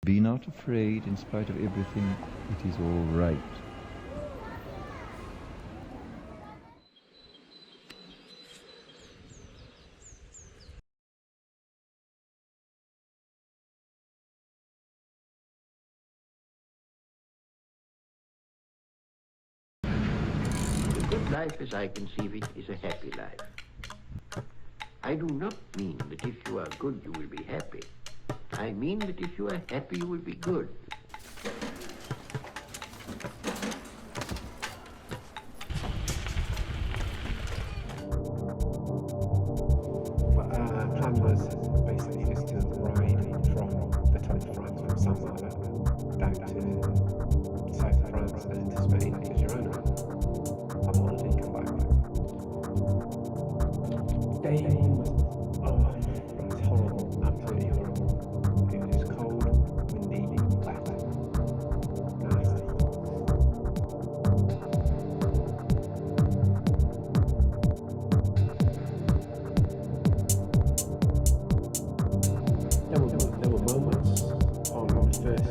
Be not afraid, in spite of everything, it is all right. A good life, as I conceive it, is a happy life. I do not mean that if you are good, you will be happy. I mean that if you are happy, you will be good. But our plan was basically just to ride from the top of France, from St Malo, down to south of France and to Spain, to Girona. Have a holiday, come back. Day was, it's horrible, absolutely horrible. It was cold, windy, wet, nasty. There were moments on the first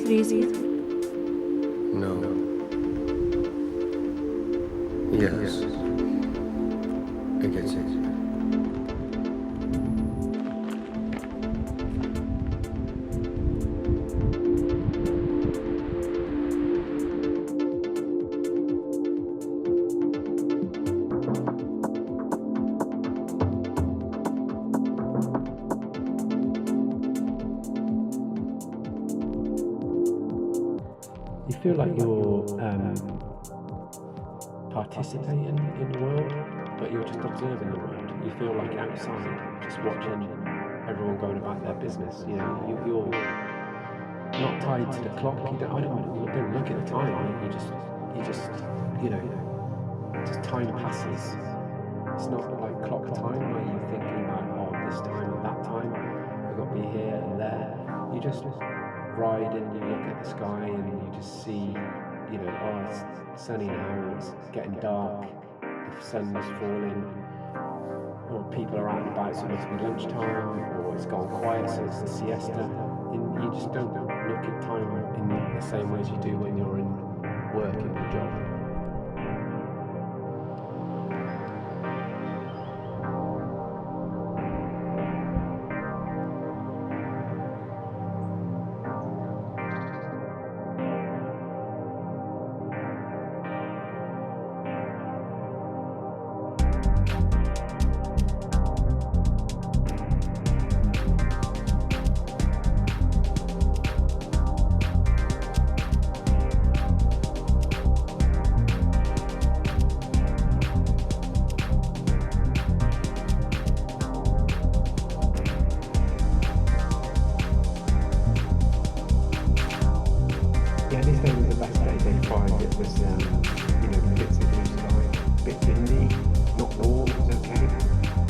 freezing? No. Yes. It gets easier. You feel like you're participating in the world, but you're just observing the world. You feel like outside, just watching everyone going about their business. You know, you're not tied to the clock. I don't look at the time. You just, you know, just time passes. It's not like clock time where you're thinking about, oh, this time and that time, I've got to be here and there. You just ride and you look at the sky and you just see, you know, oh, it's sunny now, it's getting dark, the sun's falling, or people are out and about, so it must be lunchtime, or it's gone quiet, so it's the siesta. And you just don't look at time in the same way as you do when you're in work in your job. Yeah, this day was the best day, day 5. It was, you know, bits of blue sky, a bit windy, not warm, it was okay,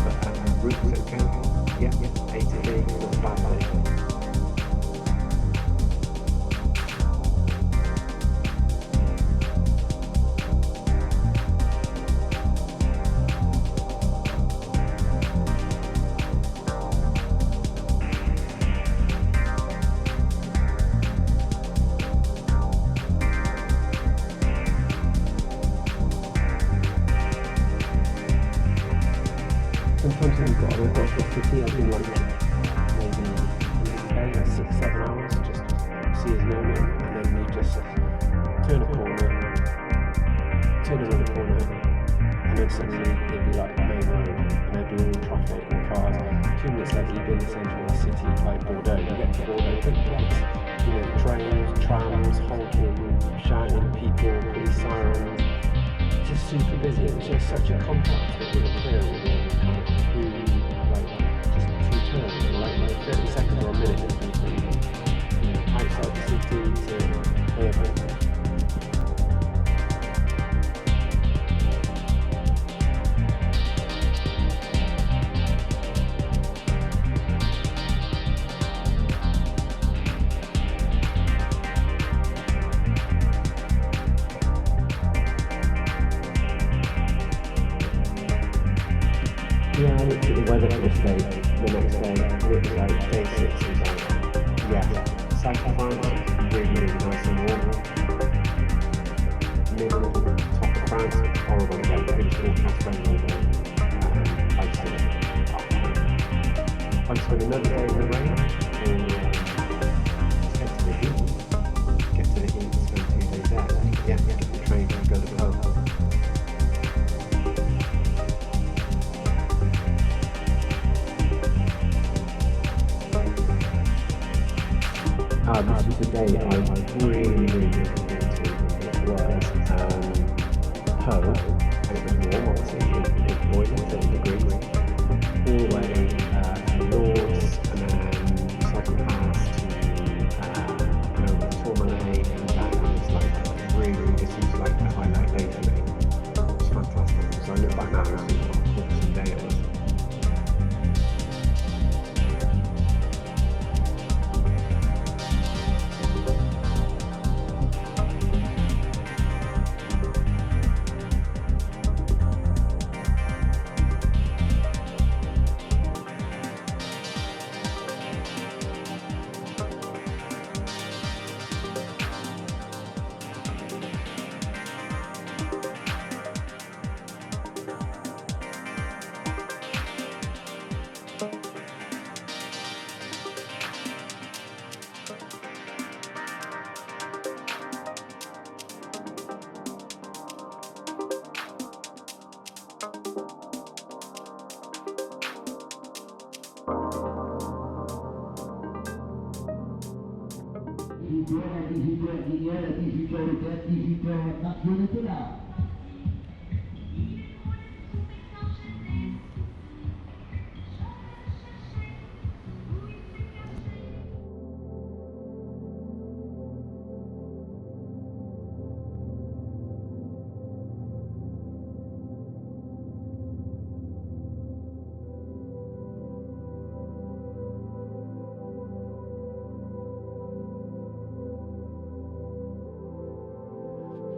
but route was okay. Yeah, A to B, not a bad day. Sometimes we've got to the city, I've been like maybe 6-7 hours just to see his moment, and then we just turn a corner, turn another corner, and then suddenly it'd be like the main road, and there'd be all traffic and cars. 2 minutes later you'd be in the centre of the city like Bordeaux. You get to Bordeaux, big place, you know, trains, trams, honking, shouting, people, police sirens. Just super busy. It's just such a contrast that would occur within kind of just 2 turns, like 30 seconds or a minute from, you know, outside the city to urban. Yeah, I looked at the weather for this day, the next day, and it was like day 6, it was like, yeah, south of France, really, really nice and warm. Middle, top of France, horrible again, pretty forecast rain all day. I spent another day in the rain, and head to the heat, get to the heat, spend 2 days there, yeah, get the train and go to the home. This was the day I really looking forward to. It was Ho, and it was warm, obviously, it's boiling, 30 degrees, all the way north, and then cycle past to St Malo, and back. It was like really, this was like the highlight day for me. It was fantastic. So I look back now and see what an awesome day it was.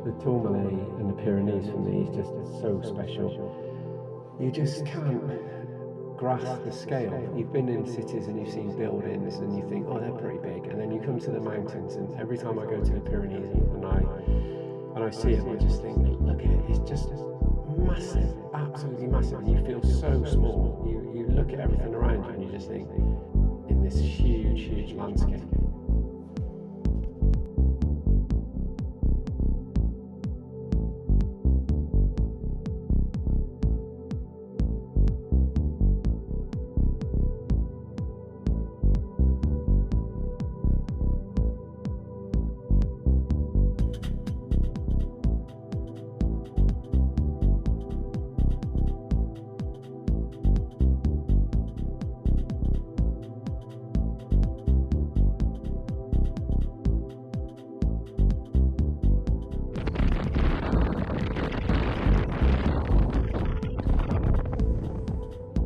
The Tourmalet and the Pyrenees for me is just so special. You just can't grasp the scale. You've been in cities and you've seen buildings and you think, oh, they're pretty big, and then you come to the mountains, and every time I go to the Pyrenees and I see it, I just think, look at it, it's just massive, absolutely massive, and you feel so small. You look at everything around you and you just think, in this huge landscape.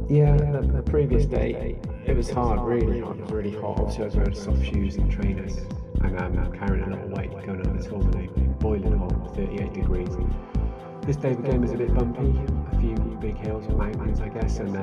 Yeah, the previous day, it was hard, really hard. It was really hot. Obviously, I was wearing soft shoes and trainers, and I'm carrying a lot of weight going up the Tourmalet, boiling hot, 38 degrees. This day, the game was a bit bumpy, a few big hills and mountains, I guess, and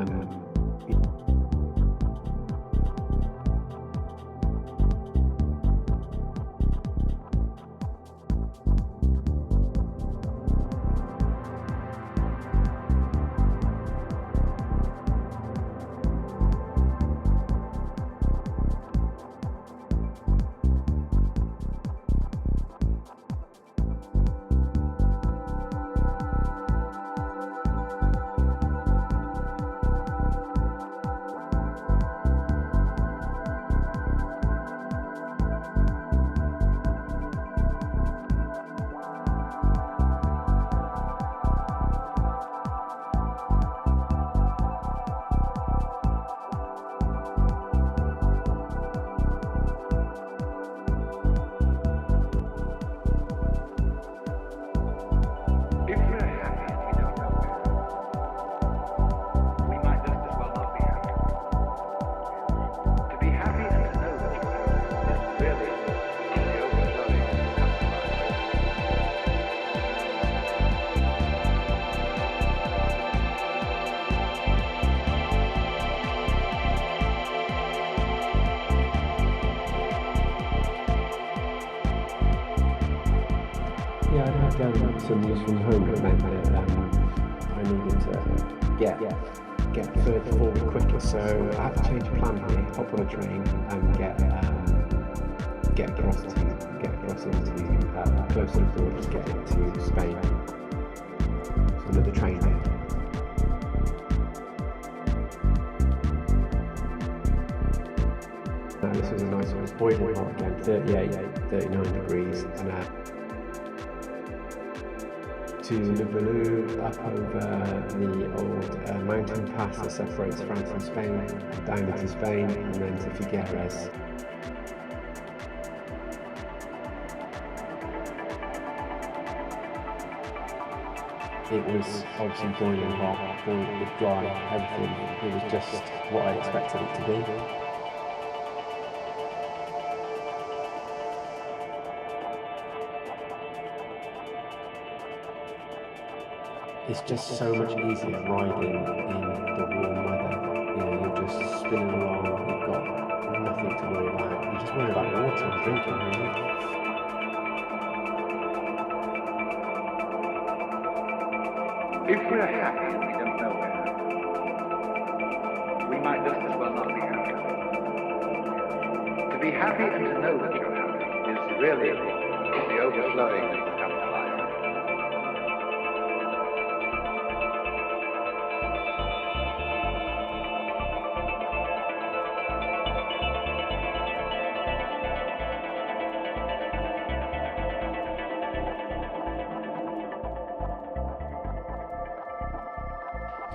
yeah, I had some news from home that meant that I needed to get further forward quicker, so I had to change plan here, hop on a train and get across into closer to the border to get into Spain. So another train there. Now this was a nice one, it was boiling hot again, 38, 39 degrees, and to Le Velu, up over the old mountain pass that separates France and Spain, down into Spain, and then to Figueres. It was obviously boiling hot, boiling dry, everything. It was just what I expected it to be. It's just so much easier riding in the warm weather. You know, you're just spinning along, you've got nothing to worry about. You just worry about water and drinking, really. If we're happy and we don't know we're happy, we might just as well not be happy. To be happy and to know that you're happy is really the overflowing that comes to life.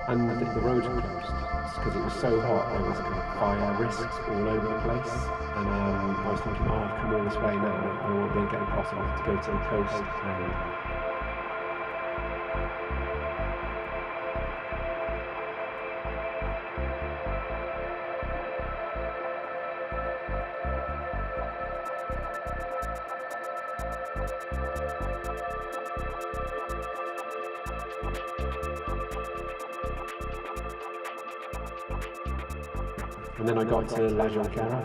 And the roads were closed because it was so hot. There was kind of fire risks all over the place, and I was thinking, oh, I've come all this way now, and I won't be able to get across. I have to go to the coast. And then I got to La Jonquera,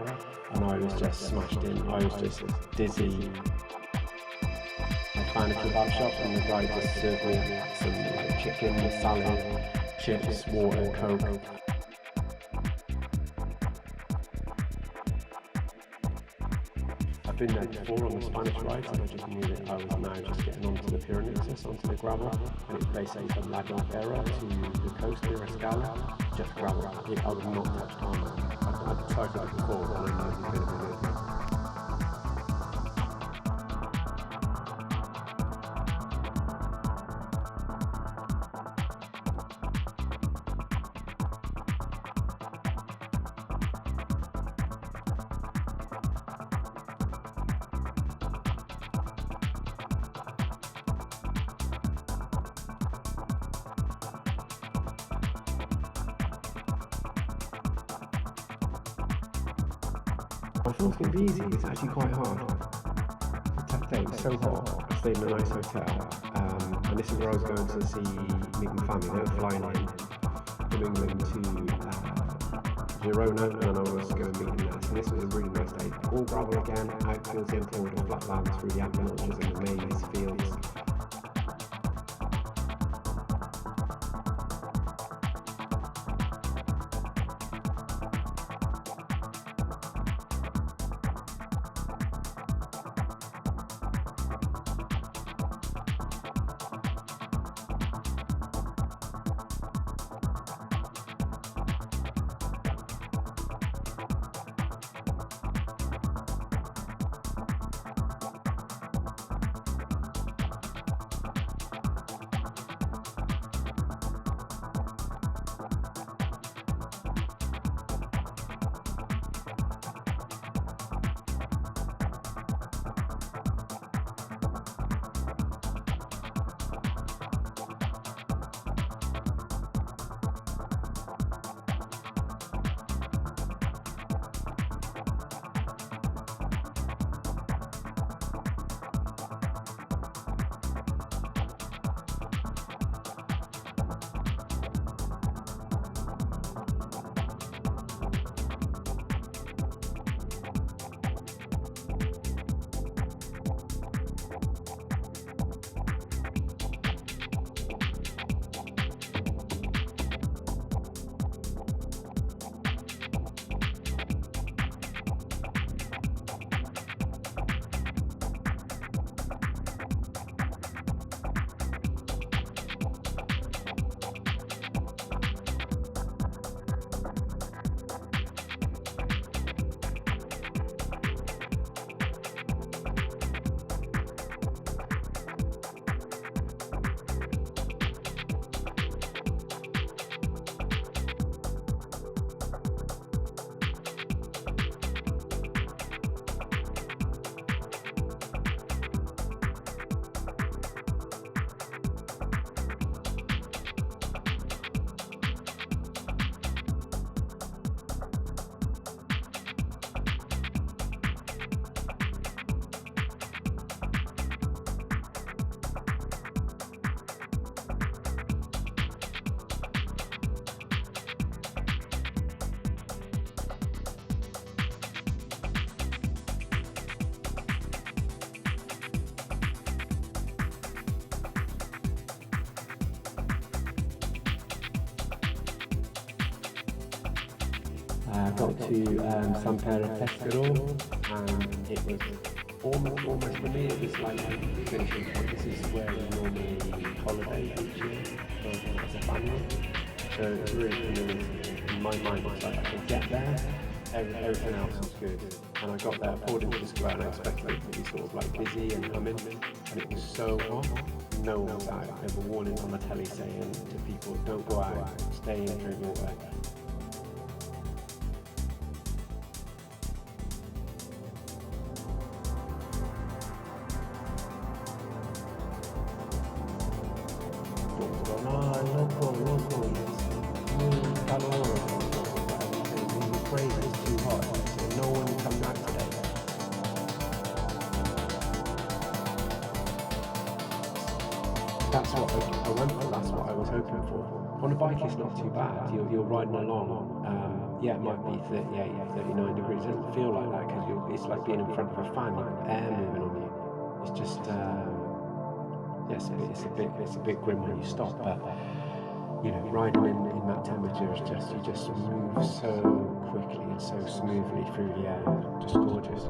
and I was just smashed in. I was just dizzy. I found a kebab shop, and the guy just served me some like chicken, salad, chips, water, coke. I've been there before on the Spanish rides, and I just knew that I was now just getting onto the Pyrenees, onto the gravel, and it's basically from La Jonquera to the coast near Escala, just gravel. I would not touch tarmac. I'd cycled it before, and I know it's going to be good. I thought it was going to be easy. It's actually quite hard. It's a tough day. It was so hot. I stayed in a nice hotel, and this is where I was going to meet my family. They were flying in from England to Girona, and I was going to meet them there. So this was a really nice day. All gravel again, out towards the end forward of flatlands through the apple orchards and the maize fields. Got to San Pescador, and it was almost for me, it was like finishing point. This is where we normally holiday each year as a family. So it was really familiar. In my mind, it's like I could get there, everything else was good. And I got there, poured into the square, and I expected it to be sort of like busy and humming, and it was so hot. no one was out. There were warnings on the telly saying to people, don't go out, stay in, drink water. Loco, muy calor, the phrase is too hot, so no one come out today. That's what I went for, that's what I was hoping for. On a bike it's not too bad, you're riding along, yeah, it might be 38, 39 degrees, it doesn't feel like that because it's like being in front of a fan, you've got air moving on you. It's just, it's a bit grim when you stop, but you know, riding in that temperature is just, you just move so quickly and so smoothly through the air, just gorgeous.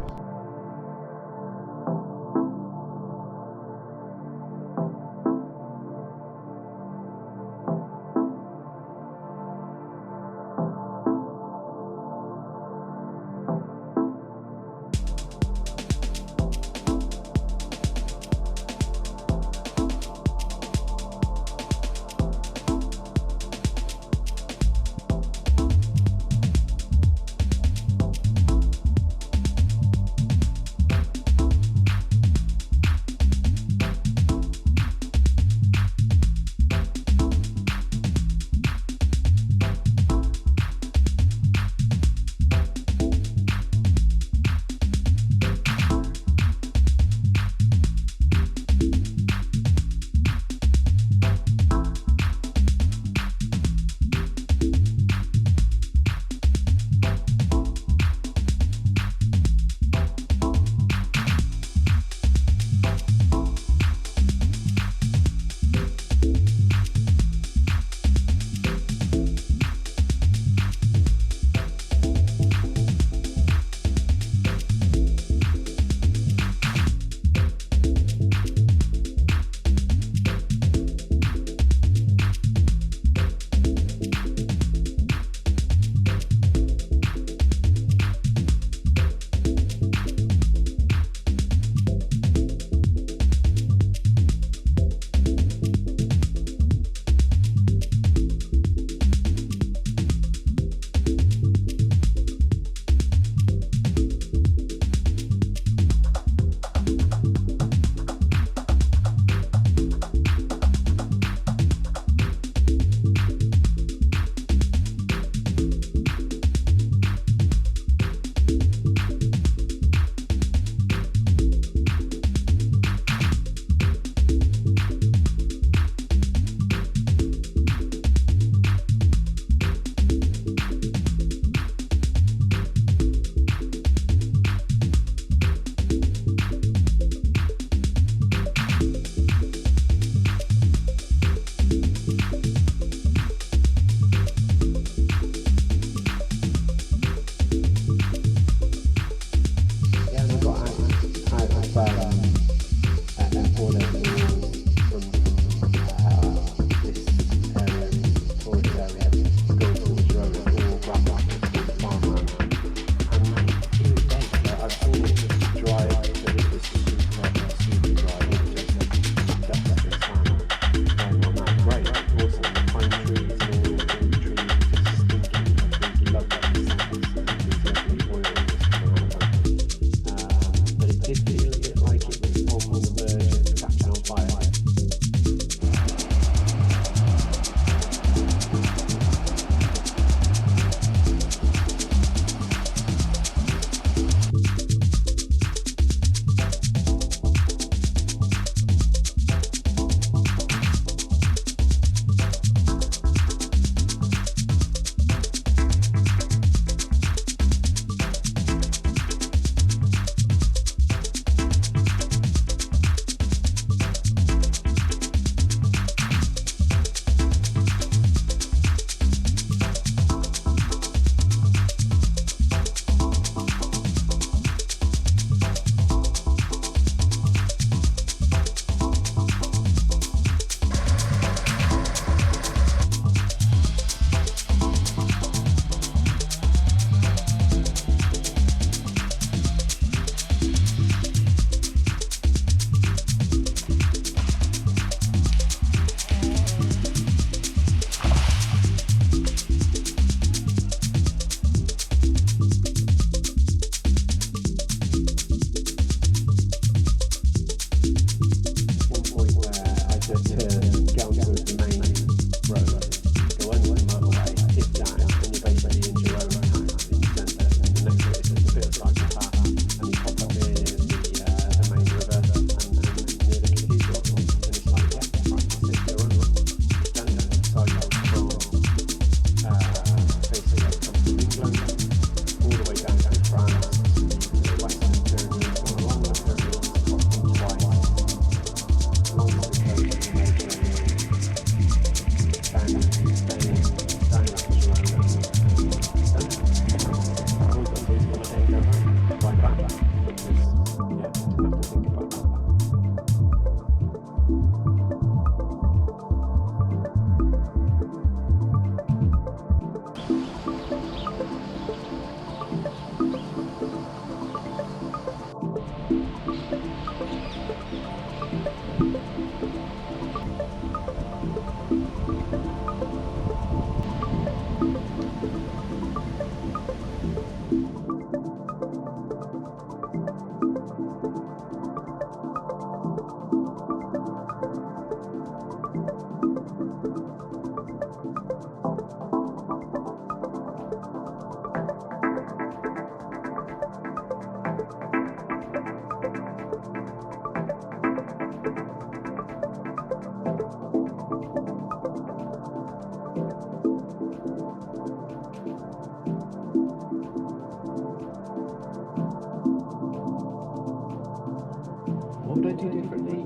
What would I do differently?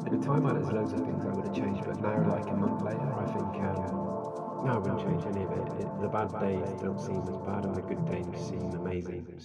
At the time, there's loads of things I would have changed, but now, like a month later, I think, no, I wouldn't change any of it. The bad days don't seem as bad, and the good days seem amazing.